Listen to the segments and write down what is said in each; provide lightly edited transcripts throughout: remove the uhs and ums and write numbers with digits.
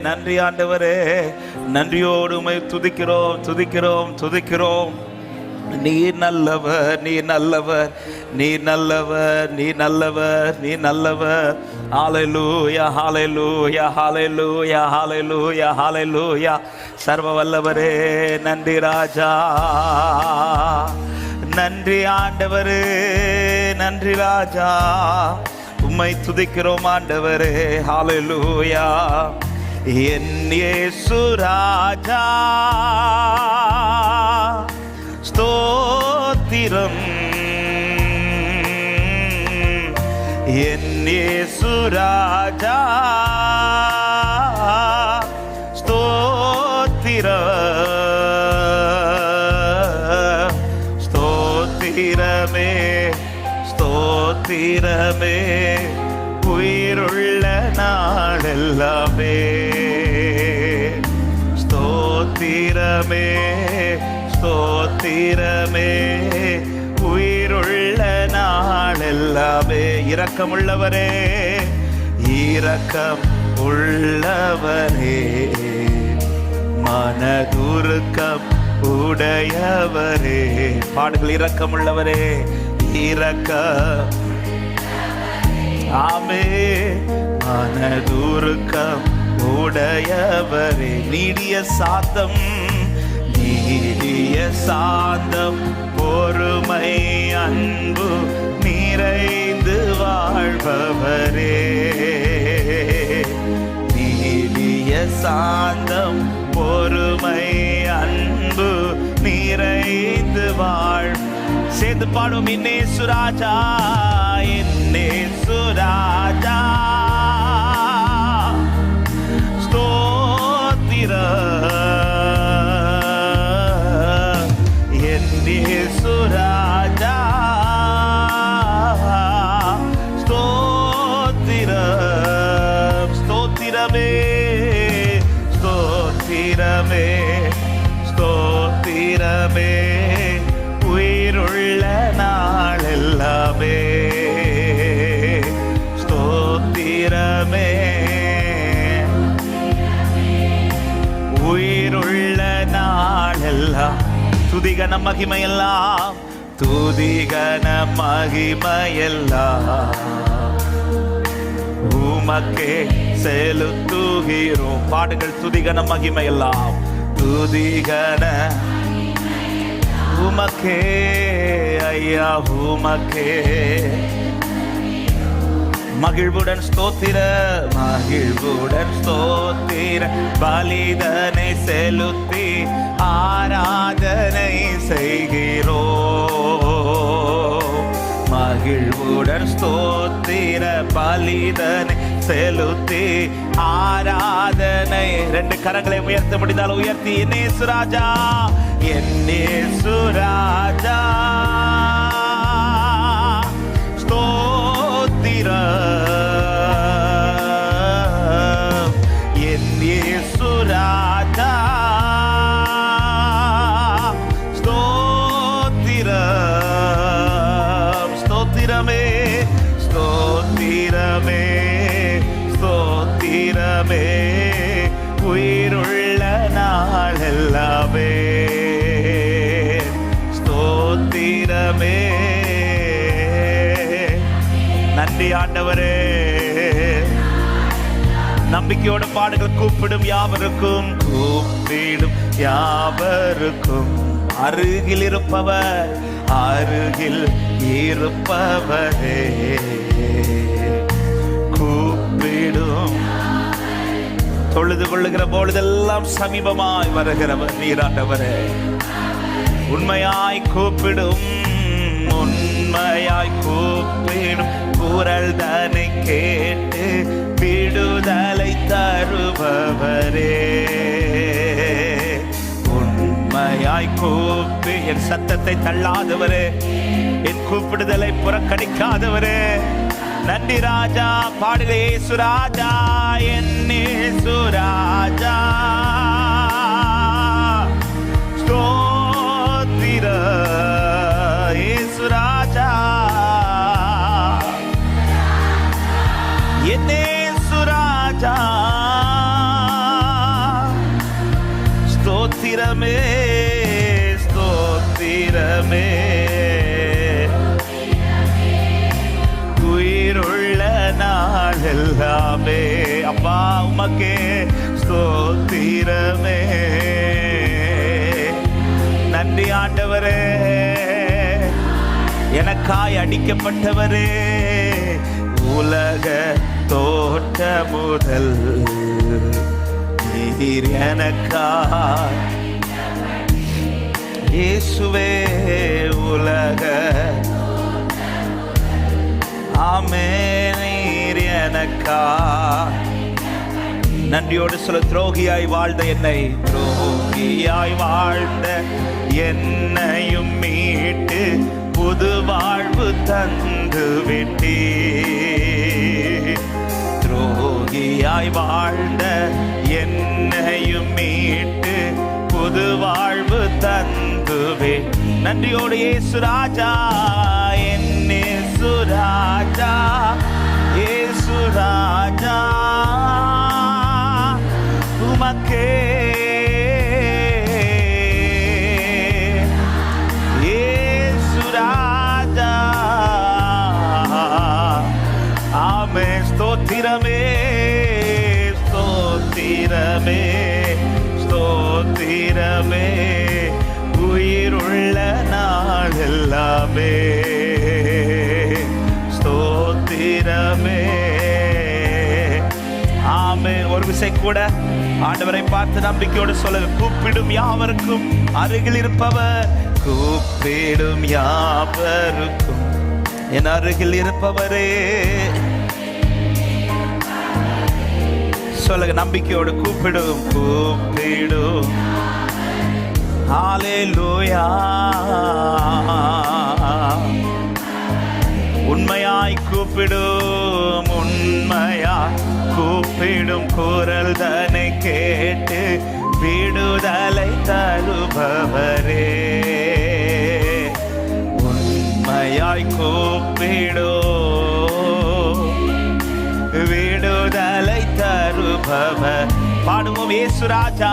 நன்றி ஆண்டவரே, நன்றியோடு உம்மை துதிக்கிறோம் துதிக்கிறோம் துதிக்கிறோம். நீர் நல்லவர், நீர் நல்லவர், நீர் நல்லவர், நீர் நல்லவர், நீர் நல்லவர். ஹல்லேலூயா ஹல்லேலூயா ஹல்லேலூயா ஹல்லேலூயா ஹல்லேலூயா. சர்வ வல்லவரே நன்றி ராஜா, நன்றி ஆண்டவரே, நன்றி ராஜா. உம்மை துதிக்கிறோம் ஆண்டவரே. ஹல்லேலூயா. என் இயேசு ராஜா ஸ்தோத்திரம், என் இயேசு ராஜா ஸ்தோத்திரம், ஸ்தோத்திரமே ஸ்தோத்திரமே உயிருள்ள நாளெல்லாமே. ஸ்தோத்திரமே ஸ்தோத்திரமே உயிருள்ள நாளெல்லாமே. இரக்கமுள்ளவரே, இரக்கம் உள்ளவரே, மனதுருக்கம் உடையவரே. பாடுகள். இரக்கமுள்ளவரே, இரக்கம் ஆமே, மனதுருக்கம் உடையவரே. நீடிய சாந்தம், நீடிய சாந்தம், பொறுமை அன்பு நிறைந்து வாழ்பவரே. நீடிய சாந்தம், பொறுமை அன்பு நிறைந்து வாழ். சேர்ந்து பாடும். இன்னேசு ராஜா, இன்னேசு ராஜா ஸ்தோத்திரம், இன்னேசு ராஜா ஸ்தோத்திரம், ஸ்தோத்திரமே ஸ்தோத்திரமே ஸ்தோத்திரமே உயிருள்ள நாளெல்லாமே. ஸ்தோத்திரமே உயிருள்ள நாளெல்லாம். துதிகன மகிமையெல்லாம், துதிகன மகிமையெல்லாம் உமக்கே செலுத்துகிறோம். பாடுங்கள். துதிகன மகிமையெல்லாம், துதிகன உமக்கே ஐயா உமக்கே. மகிழ்வுடன் ஸ்தோத்திர, மகிழ்வுடன் ஸ்தோத்திர பலிதனை செலுத்தி ஆராதனை செய்கிறோம். மகிழ்வுடன் ஸ்தோத்திர பலிதனை செலுத்தி ஆராதனை. ரெண்டு கரங்களை உயர்த்த முடிந்தால் உயர்த்தி. இன்னேசு ராஜா, இன்னேசு ராஜா ஸ்தோத்திரம், இன்னேசு ராஜா ஸ்தோத்திரம், ஸ்தோத்திரமே ஸ்தோத்திரமே ஸ்தோத்திரமே உயிருள்ள நாளெல்லாமே. ஸ்தோத்திரமே. நன்றி ஆண்டவரே. நம்பிக்கையோட பாடுகள். கூப்பிடும் யாவருக்கும், கூப்பிடும் யாவருக்கும் அருகில் இருப்பவர், அருகில் இருப்பவரே. கூப்பிடும் தொழுது கொள்ளுகிற பொழுதெல்லாம் சமீபமாய் வருகிறவர் நீராண்டவரே. உண்மையாய் கூப்பிடும், உண்மையாய் கூப்பிடும் குரல் தன்னை கேட்டு விடுதலை தருபவரே. உண்மையாய் கூப்பி என் சத்தத்தை தள்ளாதவரே, என் கூப்பிடுதலை புறக்கணிக்காதவரே. நன்றி ராஜா. பாடுக. இயேசு ராஜா, என் இயேசு ராஜா ஸ்தோத்திரம், இயேசு ராஜா என் இயேசு ராஜா ஸ்தோத்திரமே ஸ்தோத்திரமே உயிருள்ள நாள் எல்லாமே அப்பா உமக்கே ஸ்தோத்திரமே. நன்றி ஆண்டவரே, எனக்காய் அடிக்கப்பட்டவரே, உலக தோற்ற முதல் நீர் எனக்காய் இயேசுவே உலக ஆமே நீர் எனக்காய். நன்றியோடு சொல்ல, துரோகியாய் வாழ்ந்த என்னை, துரோகியாய் வாழ்ந்த என்னையும் மீட்டு புது வாழ்வு தந்து விட்டீ. துரோகியாய் வாழ்ந்த என்னையும் மீட்டு புது வாழ்வு தந்துவே. நன்றியோடு இயேசு ராஜா, என் இயேசு ராஜா, இயேசு ராஜா உமக்கே இயேசு ராஜா ஆமே. ஸ்தோத்திரமே ஸ்தோத்திரமே ஸ்தோத்திரமே உயிருள்ள நாள் எல்லாமே ஸ்தோத்திரமே ஆமே. ஒரு விசை கூட ஆண்டவரை பார்த்து நம்பிக்கையோடு சொல்ல, கூப்பிடும் யாவருக்கும் அருகில் இருப்பவர், கூப்பிடும் யாவருக்கும் என் அருகில் இருப்பவரே. சொல்லுங்க நம்பிக்கையோடு, கூப்பிடும் கூப்பிடும். ஹல்லேலூயா. உண்மையாய் கூப்பிடும், உண்மையாய் கூப்பிடும் குரல் தன்னை கேட்டு விடுதலை தருபவரே. உண்மையாய் கூப்பிடும் விடுதலை தருபவர். பாடுவோம் இயேசு ராஜா.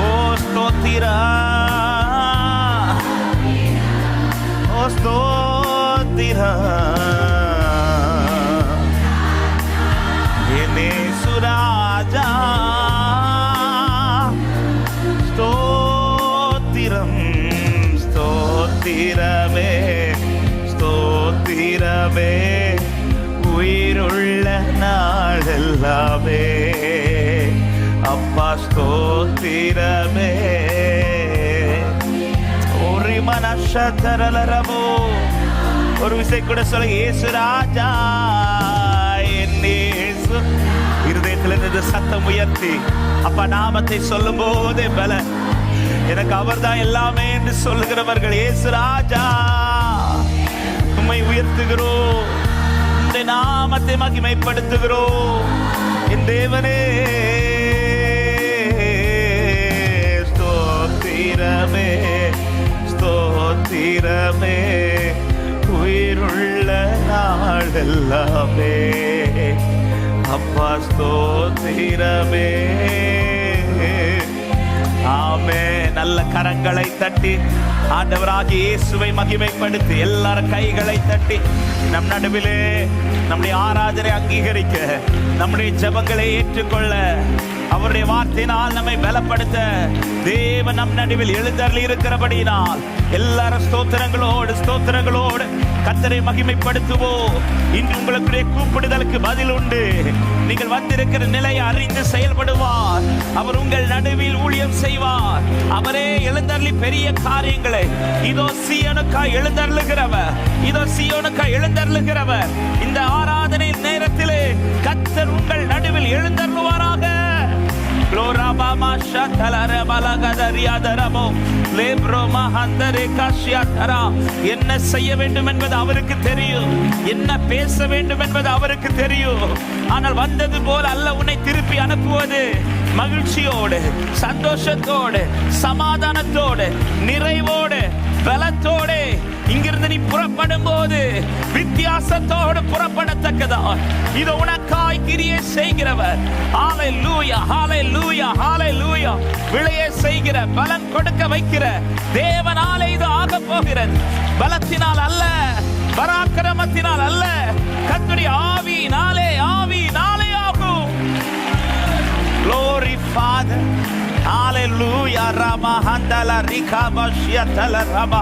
ஓ ஸ்தோத்திரா, ஓ ஸ்தோத்திரா இயேசு ராஜா. ஸ்தோத்திரம் ஸ்தோத்திரமே ஸ்தோத்திரமே உயிருள்ள நாள் எல்லாமே அப்பா ஸ்தோத்திரமே. ஒரு மனசரலரமோ ஒரு விசை கூட சொல்ல, இயேசு ராஜா என் இயேசு. இருதயத்தில் இருந்து சத்தம் உயர்த்தி அப்பா நாமத்தை சொல்லும் போதே பல, எனக்கு அவர் தான் எல்லாமே என்று சொல்லுகிறவர்கள் இயேசு ராஜா உம்மை உயர்த்துகிறோம், இந்த நாமத்தை மகிமைப்படுத்துகிறோம் என் தேவனே. ஸ்தோத்திரமே ஸ்தோத்திரமே உயிருள்ள நாள் எல்லாமே அப்பா ஸ்தோத்திரமே. ஆமே. நல்ல கரங்களை தட்டி ஆண்டவராகிய இயேசுவை மகிமைப்படுத்தி எல்லாரும் கைகளை தட்டி நம் நடுவிலே நம்முடைய ஆராதனை அங்கீகரிக்க, நம்முடைய ஜெபங்களை ஏற்றுக்கொள்ள, அவருடைய வார்த்தையினால் நம்மை பலப்படுத்த தேவன் நம் நடுவில் எழுந்தருளி இருக்கிறபடியினால் எல்லாரும் ஸ்தோத்திரங்களோடு கர்த்தரை மகிமைப்படுத்துவோம். இன்று உங்களுடைய கூப்பிடுதலுக்கு பதில் உண்டு. நீங்கள் வந்திருக்கிற நிலையை அறிந்து செயல்படுவார். அவர் உங்கள் நடுவில் ஊழியம் செய்வார். அவரே எழுந்தருளி பெரிய காரியங்களை, இதோ சீயோனுக்காய் எழுந்தருளுகிறவர், இதோ சீயோனுக்காய் எழுந்தருளுகிறவர். இந்த ஆராதனை நேரத்திலே கர்த்தர் உங்கள் நடுவில் எழுந்தருளுவாராக. என்ன செய்ய வேண்டும் என்பது அவருக்கு தெரியும், என்ன பேச வேண்டும் என்பது அவருக்கு தெரியும். ஆனால் வந்தது போல அல்ல உன்னை திருப்பி அனுப்புவது. மகிழ்ச்சியோடு, சந்தோஷத்தோடு, சமாதானத்தோடு, நிறைவோடு, பலத்தோடு இங்கிருந்து நீ புறப்படும் போது வித்தியாசத்தோடு புறப்படத்தக்கதா இது உனக்காய் கிரியை செய்கிறவர். ஹalleluya ஹalleluya ஹalleluya. விளைய செய்கிற, பலன் கொடுக்க வைக்கிற தேவனாலே இது ஆக போகிறது. பலத்தினால் அல்ல, பராக்கிரமத்தினால் அல்ல, கர்த்தருடைய ஆவியினாலே ஆகும். Glory Father. Hallelujah. Rama handala rikaba shiatala rama.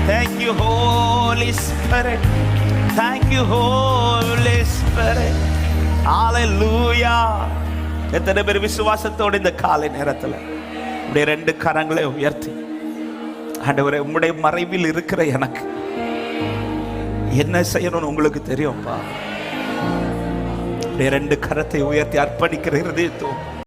Thank you Holy Spirit. Thank you Holy Spirit. Hallelujah. எத்தனை பேர் விசுவாசத்தோடு இந்த காலை நேரத்தில் உடைய 2 கரங்களை உயர்த்தி, ஆண்டவரே உம்முடைய மறைவில் இருக்கிற எனக்கு என்ன செய்யணும்னு உங்களுக்கு தெரியும்பா. 2 கரத்தை உயர்த்தி அர்ப்பணிக்கிற இருதயத்தோடு